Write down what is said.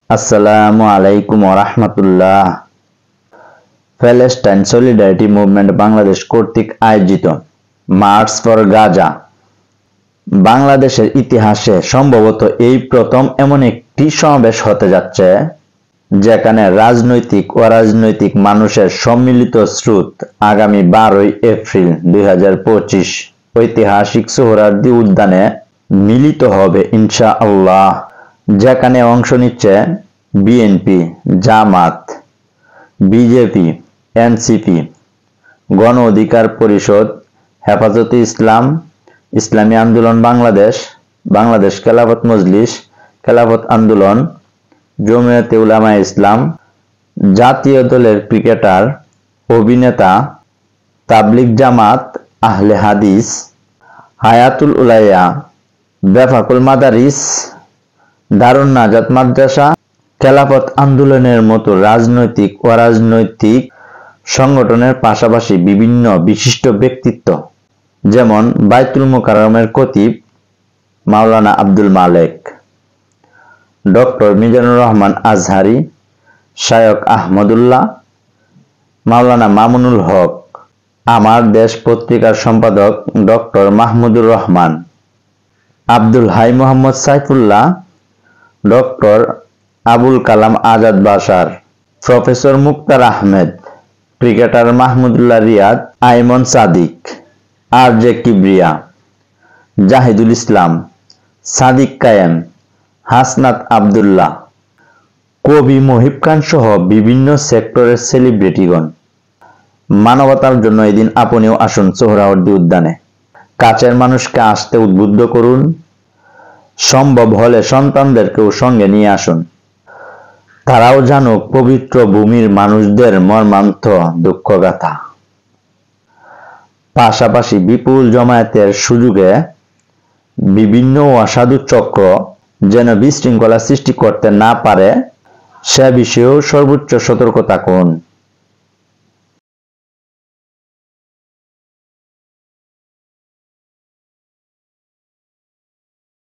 আসসালামু আলাইকুম ওয়া রাহমাতুল্লাহ। প্যালেস্টাইন সলিডারিটি মুভমেন্ট বাংলাদেশ কর্তৃক আয়োজিত মার্চ ফর গাজা বাংলাদেশের ইতিহাসে সম্ভবত এই প্রথম এমন একটি সমাবেশ হতে যাচ্ছে যেখানে রাজনৈতিক ও অরাজনৈতিক মানুষের সম্মিলিত স্রোত আগামী 12 এপ্রিল 2025 ঐতিহাসিক সোহরাওয়ার্দী উদ্যানে মিলিত হবে ইনশাআল্লাহ। যেখানে অংশ নিচ্ছে বিএনপি, জামাত, বিজেপি, এনসিপি, গণ অধিকার পরিষদ, হেফাজতে ইসলাম, ইসলামী আন্দোলন বাংলাদেশ, বাংলাদেশ খেলাফত মজলিস, খেলাফত আন্দোলন, জমিয়তে উলামায়ে ইসলাম, জাতীয় দলের ক্রিকেটার, অভিনেতা, তাবলিগ জামাত, আহলে হাদিস, হায়াতুল উলাইয়া, বেফাকুল মাদারিস, দারুন নাজাত মাদ্রাসা, খেলাফত আন্দোলনের মতো রাজনৈতিক ও অরাজনৈতিক সংগঠনের পাশাপাশি বিভিন্ন বিশিষ্ট ব্যক্তিত্ব যেমন বাইতুল মোকাররমের খতিব মাওলানা আব্দুল মালেক, ডক্টর মিজানুর রহমান আজহারি, শায়খ আহমদুল্লাহ, মাওলানা মামুনুল হক, আমার দেশ পত্রিকার সম্পাদক doctor Mahmudur Rahman, Abdul Hai Mohammad Saifullah, doctor Abul Kalam Azad Bashar, professor Muktar Ahmed, cricketer Mahmudullah Riyad, Aymon Sadiq, RJ Kibria, Zahidul Islam, Sadiq Kayem, Hasnat Abdullah, কবি মহিব খান সহ বিভিন্ন সেক্টরের সেলিব্রিটিগণ। মানবতার জন্য এদিন আপনিও আসুন সোহরাওয়ার্দী উদ্যানে। কাছের মানুষকে আসতে উদ্বুদ্ধ করুন, সম্ভব হলে সন্তানদেরকেও সঙ্গে নিয়ে আসুন। তারাও জানুক পবিত্র ভূমির মানুষদের মর্মান্ত দুঃখগাথা। পাশাপাশি বিপুল জমায়েতের সুযোগে বিভিন্ন অসাধু চক্র যেন বিশৃঙ্খলা সৃষ্টি করতে না পারে সে বিষয়েও সর্বোচ্চ সতর্ক থাকুন।